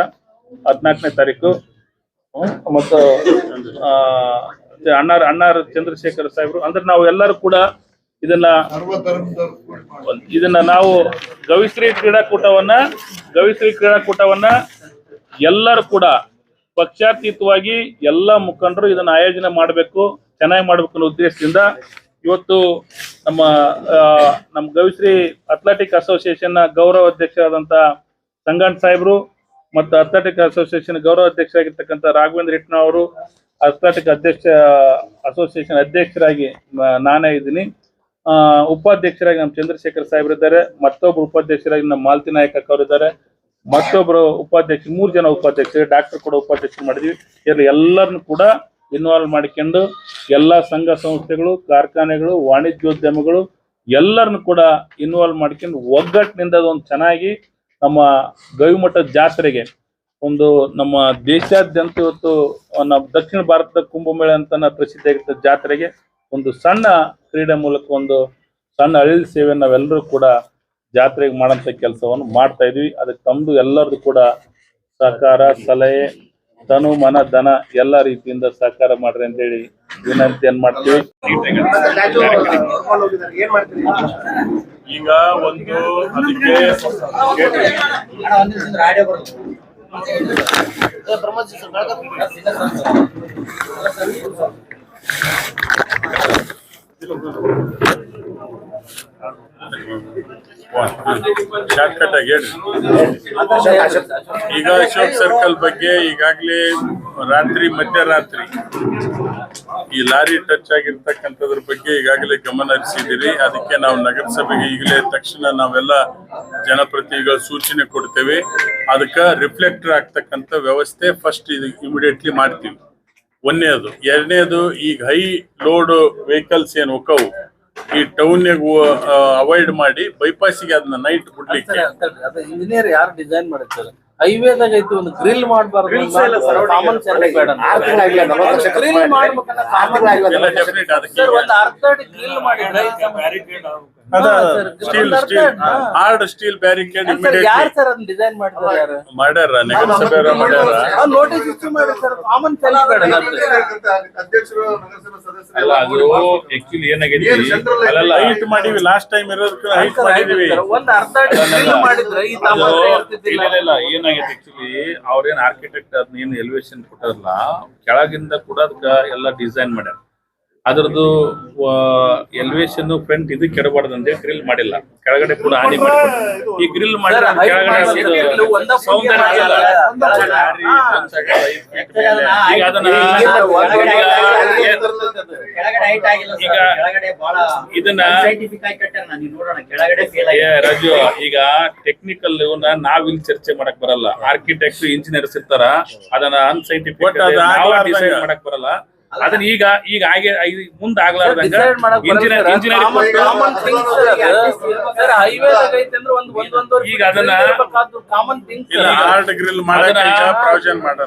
14ನೇ ತಾರೀಕು. ಮತ್ತು ಅಣ್ಣಾರ್ ಚಂದ್ರಶೇಖರ್ ಸಾಹೇಬರು ಅಂದ್ರೆ ನಾವು ಎಲ್ಲರೂ ಕೂಡ ಇದನ್ನ ನಾವು ಗವಿಶ್ರೀ ಕ್ರೀಡಾಕೂಟವನ್ನ ಎಲ್ಲರೂ ಕೂಡ ಪಕ್ಷಾತೀತವಾಗಿ ಎಲ್ಲ ಮುಖಂಡರು ಇದನ್ನ ಆಯೋಜನೆ ಮಾಡಬೇಕು, ಚೆನ್ನಾಗಿ ಮಾಡ್ಬೇಕು ಅನ್ನೋ ಉದ್ದೇಶದಿಂದ ಇವತ್ತು ನಮ್ಮ ಗವಿಶ್ರೀ ಅಥ್ಲೆಟಿಕ್ ಅಸೋಸಿಯೇಷನ್ ಗೌರವ ಅಧ್ಯಕ್ಷರಾದಂತ ಸಂಗಣ್ಣ ಸಾಹೇಬರು ಮತ್ತು ಅಥ್ಲೆಟಿಕ್ ಅಸೋಸಿಯೇಷನ್ ಗೌರವ ಅಧ್ಯಕ್ಷರಾಗಿರ್ತಕ್ಕಂಥ ರಾಘವೇಂದ್ರ ಹಿಟ್ನ ಅವರು ಅಥ್ಲೆಟಿಕ್ ಅಸೋಸಿಯೇಷನ್ ಅಧ್ಯಕ್ಷರಾಗಿ ನಾನೇ ಇದ್ದೀನಿ. ಉಪಾಧ್ಯಕ್ಷರಾಗಿ ನಮ್ಮ ಚಂದ್ರಶೇಖರ್ ಸಾಹೇಬರಿದ್ದಾರೆ. ಮತ್ತೊಬ್ರು ಉಪಾಧ್ಯಕ್ಷರಾಗಿ ನಮ್ಮ ಮಾಲತಿ ನಾಯಕ ಅವರಿದ್ದಾರೆ. ಮತ್ತೊಬ್ರು ಉಪಾಧ್ಯಕ್ಷ 3 ಜನ ಉಪಾಧ್ಯಕ್ಷರು, ಡಾಕ್ಟರ್ ಕೂಡ ಉಪಾಧ್ಯಕ್ಷರು ಮಾಡಿದ್ವಿ. ಇದರಲ್ಲಿ ಎಲ್ಲರನ್ನು ಕೂಡ ಇನ್ವಾಲ್ವ್ ಮಾಡಿಕೊಂಡು ಎಲ್ಲ ಸಂಘ ಸಂಸ್ಥೆಗಳು, ಕಾರ್ಖಾನೆಗಳು, ವಾಣಿಜ್ಯೋದ್ಯಮಗಳು ಎಲ್ಲರನ್ನು ಕೂಡ ಇನ್ವಾಲ್ವ್ ಮಾಡ್ಕೊಂಡು ಒಗ್ಗಟ್ಟಿನಿಂದ ಒಂದು ಚೆನ್ನಾಗಿ ನಮ್ಮ ಗವಿಮಠದ ಜಾತ್ರೆಗೆ ಒಂದು ನಮ್ಮ ದೇಶಾದ್ಯಂತ ಇವತ್ತು ನಮ್ಮ ದಕ್ಷಿಣ ಭಾರತದ ಕುಂಭಮೇಳ ಅಂತ ಪ್ರಸಿದ್ಧ ಆಗಿದ್ದ ಜಾತ್ರೆಗೆ ಒಂದು ಸಣ್ಣ ಕ್ರೀಡೆ ಮೂಲಕ ಒಂದು ಸಣ್ಣ ಅಳಿಲ್ ಸೇವೆ ನಾವೆಲ್ಲರೂ ಕೂಡ ಜಾತ್ರೆಗೆ ಮಾಡೋಂಥ ಕೆಲಸವನ್ನು ಮಾಡ್ತಾ ಇದ್ವಿ. ಅದಕ್ಕೆ ತಮ್ಮದು ಎಲ್ಲರದು ಕೂಡ ಸಹಕಾರ, ಸಲಹೆ, ತನು ಮನ ಧನ ಎಲ್ಲ ರೀತಿಯಿಂದ ಸಹಕಾರ ಮಾಡ್ರಿ ಅಂತೇಳಿ ವಿನಂತಿಯನ್ನು ಮಾಡ್ತೀವಿ. ಏನ್ ಮಾಡ್ತೀರಿ? ಈಗ ಒಂದು ಅದಕ್ಕೆ ಅಣ್ಣ ಒಂದ್ ನಿಮಿಷ ಆಡಿಯೋ ಬರುತ್ತೆ. ಶಾರ್ಟ್ಕಟ್ ಆಗಿ ಹೇಳಿ. ಈಗ ಅಶೋಕ್ ಸರ್ಕಲ್ ಬಗ್ಗೆ ಈಗಾಗಲೇ ರಾತ್ರಿ ಮಧ್ಯರಾತ್ರಿ ಈ ಲಾರಿ ಟಚ್ ಆಗಿರ್ತಕ್ಕಂಥದ್ರ ಬಗ್ಗೆ ಈಗಾಗಲೇ ಗಮನ ಹರಿಸಿದಿರಿ. ಅದಕ್ಕೆ ನಾವು ನಗರಸಭೆಗೆ ಈಗಲೇ ತಕ್ಷಣ ನಾವೆಲ್ಲ ಜನಪ್ರತಿನಿಧಿಗಳ ಸೂಚನೆ ಕೊಡ್ತೇವೆ. ಅದಕ್ಕೆ ರಿಫ್ಲೆಕ್ಟರ್ ಆಗ್ತಕ್ಕಂಥ ವ್ಯವಸ್ಥೆ ಫಸ್ಟ್ ಇದು ಇಮಿಡಿಯೇಟ್ಲಿ ಮಾಡ್ತೀವಿ. ಒಂದನೇದು. ಎರಡನೇದು, ಈಗ ಹೈ ಲೋಡ್ ವೆಹಿಕಲ್ಸ್ ಏನು ಹೋಗವು ಈ ಟೌನ್ಯಾಗ ಅವಾಯ್ಡ್ ಮಾಡಿ ಬೈಪಾಸಿಗೆ ಅದನ್ನ ನೈಟ್ ಬಿಡ್ಲಿಕ್ಕೆ. ಅದು ಇಂಜಿನಿಯರ್ ಯಾರು ಡಿಸೈನ್ ಮಾಡಿರ್ತಾರೆ? ಹೈವೇದಾಗ ಐತಿ ಒಂದು ಗ್ರಿಲ್ ಮಾಡಬಾರ್ದು, ಕಾಮನ್ ಸೆನ್ಸ್ ಬೇಡ. ಗ್ರಿಲ್ ಮಾಡ್ಬೇಕನ್ನ ಕಾಮನ್ ಎಲ್ಲ ಡೆಫಿನೆಟ್ ಅದಕ್ಕೆ ಒಂದು ಅರ್ಧ ಅಡಿ ಗ್ರಿಲ್ ಮಾಡಿದ್ರೆ ಹಾರ್ಡ್ ಸ್ಟೀಲ್ ಬ್ಯಾರಿಕೇಡ್ ಯಾರು ಸರ್ ಅದನ್ನ ಡಿಸೈನ್ ಮಾಡಿದ್ದಾರೆ? ಯಾರು ಮಾಡ್ಯಾರ? ನಗರಸಭೆಯವರು ಮಾಡ್ಯಾರ. ನೋಟಿಸ್ ಇಶ್ಯೂ ಮಾಡಿ ಸರ್, ಕಾಮನ್ ಸೆನ್ಸ್ ಬೇಡ. ಅಧ್ಯಕ್ಷರು, ನಗರಸಭಾ ಸದಸ್ಯರು ಅಲ್ಲ, ಅದು ಆಕ್ಚುಲಿ ಏನಾಗೈತಿ, ಅಲ್ಲಲ್ಲ ಹೈಟ್ ಮಾಡಿವಿ ಲಾಸ್ಟ್ ಟೈಮ್ ಇರೋದಕ್ಕೆ ಹೈಟ್ ಮಾಡಿದೀವಿ. ಒಂದು ಅರ್ಧ ಅಡಿ ಗ್ರಿಲ್ ಮಾಡಿದ್ರೆ ಈ ತಾಪಮಾನ ಇರ್ತಿದ್ದಿಲ್ಲ. ಇಲ್ಲ ಏನಾಗೈತಿ ಆಕ್ಚುಲಿ ಅವ್ರೇನ್ ಆರ್ಕಿಟೆಕ್ಟ್ ಅದನ್ನ ಏನು ಎಲಿವೇಶನ್ ಕೊಟ್ಟಾರಲ್ಲ, ಕೆಳಗಿಂದ ಕೂಡ ಅದಕ್ಕ ಎಲ್ಲ ಡಿಸೈನ್ ಮಾಡ್ಯಾರ. ಅದ್ರದ್ದು ಎಲಿವೇಶನ್ ಫ್ರಂಟ್ ಇದು ಕೆಡಬಾರ್ದು ಅಂತ ಗ್ರಿಲ್ ಮಾಡಿಲ್ಲ, ಕೆಳಗಡೆ ಕೂಡ ಹಾನಿ ಮಾಡಿಲ್ಲ. ಈ ಗ್ರಿಲ್ ಮಾಡಿದ್ರೆ ಸೌಂದರ್ಯ ಇಲ್ಲ. ಈಗ ಅದನ್ನ ಕೆಳಗಡೆ ಹೈಟ್ ಆಗಿಲ್ಲ ಸರ್, ಈಗ ಕೆಳಗಡೆ ಬಹಳ ಇದನ್ನ ಸೈಂಟಿಫಿಕ್ ಆಗಿ ಕಟ್ಟಾರ. ನೀವು ನೋಡೋಣ ಕೆಳಗಡೆ ಫೇಲ್ ಏ ಆಗಿದೆ. ರಾಜು, ಈಗ ಟೆಕ್ನಿಕಲ್ ನಾವ್ ಇಲ್ಲಿ ಚರ್ಚೆ ಮಾಡಕ್ ಬರಲ್ಲ. ಆರ್ಕಿಟೆಕ್ಟ್ ಇಂಜಿನಿಯರ್ಸ್ ಇರ್ತಾರ, ಅದನ್ನ ಅನ್ಸೈಂಟಿಫಿಕ್ ಡಿಸೈನ್ ಮಾಡಕ್ ಬರಲ್ಲ. ಅದನ್ನ ಈಗ ಹಾಗೆ ಮುಂದೆ ಆಗ್ಲಾರ್ದಂಗ ಈಗ ಅದನ್ನ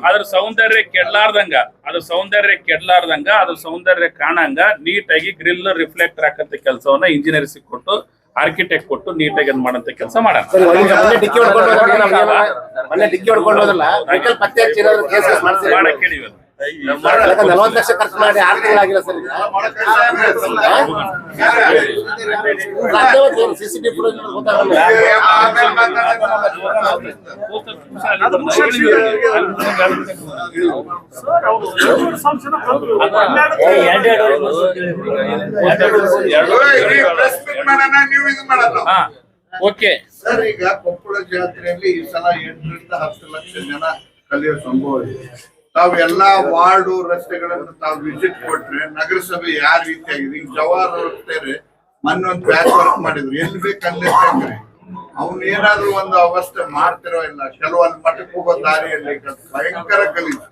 ಅದ್ರ ಸೌಂದರ್ಯ ಕೆಡ್ಲಾರ್ದಂಗ ಅದ್ರ ಸೌಂದರ್ಯ ಕಾಣಂಗ ನೀಟಾಗಿ ಗ್ರಿಲ್ ರಿಫ್ಲೆಕ್ಟರ್ ಹಾಕಂತ ಕೆಲಸವನ್ನ ಇಂಜಿನಿಯರ್ಸ್ ಕೊಟ್ಟು ಆರ್ಕಿಟೆಕ್ಟ್ ಕೊಟ್ಟು ನೀಟಾಗಿ ಅದ್ ಮಾಡಂತ ಕೆಲಸ ಮಾಡೋಣ. ಮಾಡಕ್ ಹೇಳಿವಿ. 40 ಲಕ್ಷ ಖರ್ಚು ಮಾಡಿ 6 ತಿಂಗಳಾಗಿಲ್ಲ sir. CCTV footage okay sir. ಈಗ ಕೊಪ್ಪಳ ಜಾತ್ರೆಯಲ್ಲಿ ಈ ಸಲ 8 ರಿಂದ 10 ಲಕ್ಷ ಜನ ಕಲಿಯೋ ಸಂಭವ ಇದೆ. ತಾವು ಎಲ್ಲಾ ವಾರ್ಡು ರಸ್ತೆಗಳನ್ನು ತಾವು ವಿಸಿಟ್ ಕೊಟ್ರೆ ನಗರಸಭೆ ಯಾವ ರೀತಿ ಆಗಿದೆ? ಈಗ ಜವಾಹರ್ ರಸ್ತೆ ಮೊನ್ನೆ ಒಂದು ಪ್ಯಾಚ್ ವರ್ಕ್ ಮಾಡಿದ್ರು, ಎಲ್ಲಿ ಬೇಕಲ್ಲಿ ಅವ್ನು ಏನಾದ್ರು ಒಂದು ಅವಸ್ಥೆ ಮಾಡ್ತಿರೋ ಇಲ್ಲ. ಕೆಲವೊಂದು ಮಠಕ್ಕೆ ಹೋಗೋ ದಾರಿಯಲ್ಲಿ ಭಯಂಕರ ಗಲೀಜು.